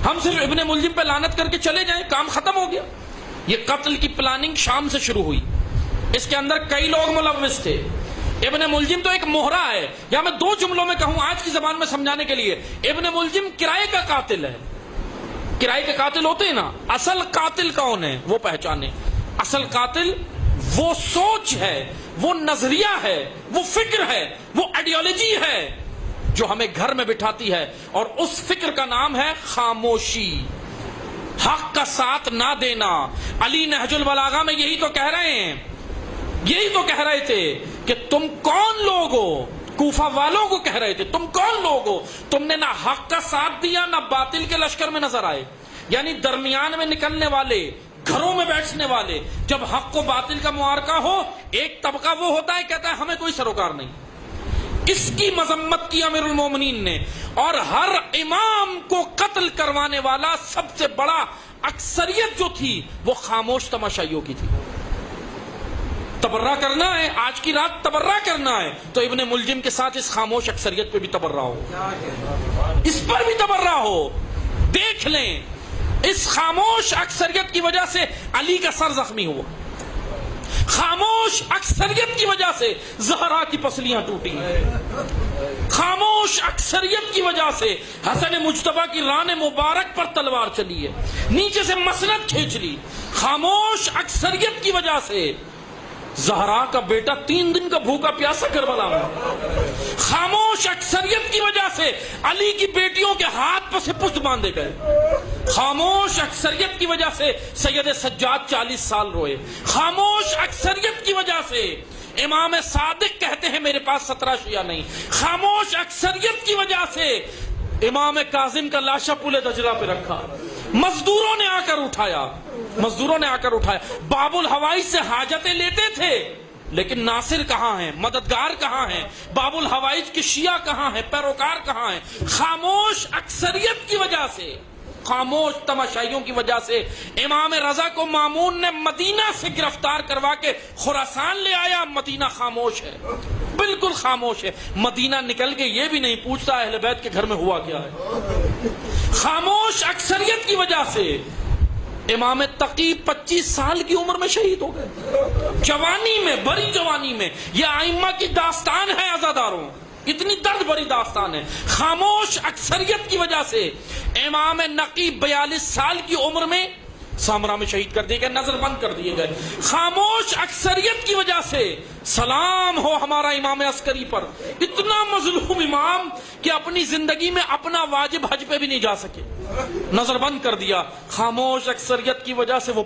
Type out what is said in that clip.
ہم صرف ابن ملجم پہ لعنت کر کے چلے جائیں، کام ختم ہو گیا؟ یہ قتل کی پلاننگ شام سے شروع ہوئی، اس کے اندر کئی لوگ ملوث تھے۔ ابن ملجم تو ایک مہرا ہے، یا میں دو جملوں میں کہوں آج کی زبان میں سمجھانے کے لیے، ابن ملجم کرائے کا قاتل ہے۔ کرائے کے قاتل ہوتے ہیں نا، اصل قاتل کون ہے وہ پہچانے۔ اصل قاتل وہ سوچ ہے، وہ نظریہ ہے، وہ فکر ہے، وہ آئیڈیالوجی ہے جو ہمیں گھر میں بٹھاتی ہے، اور اس فکر کا نام ہے خاموشی، حق کا ساتھ نہ دینا۔ علی نہج البلاغہ میں یہی تو کہہ رہے ہیں، یہی تو کہہ رہے تھے کہ تم کون لوگ ہو، کوفہ والوں کو کہہ رہے تھے تم کون لوگ ہو، تم نے نہ حق کا ساتھ دیا نہ باطل کے لشکر میں نظر آئے۔ یعنی درمیان میں نکلنے والے، گھروں میں بیٹھنے والے، جب حق و باطل کا معارکہ ہو، ایک طبقہ وہ ہوتا ہے کہتا ہے ہمیں کوئی سروکار نہیں۔ اس کی مذمت کی امیر المومنین نے، اور ہر امام کو قتل کروانے والا سب سے بڑا اکثریت جو تھی وہ خاموش تماشائیوں کی تھی۔ تبرہ کرنا ہے، آج کی رات تبرہ کرنا ہے تو ابن ملجم کے ساتھ اس خاموش اکثریت پہ بھی تبرہ ہو، اس پر بھی تبرہ ہو۔ دیکھ لیں اس خاموش اکثریت کی وجہ سے علی کا سر زخمی ہوا، خاموش اکثریت کی وجہ سے زہرا کی پسلیاں ٹوٹی، خاموش اکثریت کی وجہ سے حسن مجتبیٰ کی ران مبارک پر تلوار چلی ہے، نیچے سے مسند کھینچ لی۔ خاموش اکثریت کی وجہ سے زہرا کا بیٹا 3 دن کا بھوکا پیاسا کربلا میں، خاموش اکثریت کی وجہ سے علی کی بیٹیوں کے ہاتھ پر سے پشت باندھے گئے، خاموش اکثریت کی وجہ سے سید سجاد 40 سال روئے، خاموش اکثریت کی وجہ سے امام صادق کہتے ہیں میرے پاس 17 شیعہ نہیں، خاموش اکثریت کی وجہ سے امام کاظم کا لاشا پل دجلہ پہ رکھا، مزدوروں نے آ کر اٹھایا، مزدوروں نے آ کر اٹھایا۔ باب الحوائج سے حاجتیں لیتے تھے، لیکن ناصر کہاں ہیں، مددگار کہاں ہیں، باب الحوائج کے شیعہ کہاں ہیں، پیروکار کہاں ہیں؟ خاموش اکثریت کی وجہ سے، خاموش تماشائیوں کی وجہ سے امام رضا کو مامون نے مدینہ سے گرفتار کروا کے خراسان لے آیا۔ مدینہ خاموش ہے، بالکل خاموش ہے، مدینہ نکل کے یہ بھی نہیں پوچھتا اہل بیت کے گھر میں ہوا کیا ہے۔ خاموش اکثریت کی وجہ سے امام تقی 25 سال کی عمر میں شہید ہو گئے، جوانی میں، بڑی جوانی میں۔ یہ ائمہ کی داستان ہے عزاداروں، اتنی درد بھری داستان ہے۔ خاموش اکثریت کی وجہ سے امام نقی 42 سال کی عمر میں سامرا میں شہید کر دیے گئے، نظر بند کر دیے گئے۔ خاموش اکثریت کی وجہ سے سلام ہو ہمارا امام عسکری پر، اتنا مظلوم امام کہ اپنی زندگی میں اپنا واجب حج پہ بھی نہیں جا سکے، نظر بند کر دیا۔ خاموش اکثریت کی وجہ سے وہ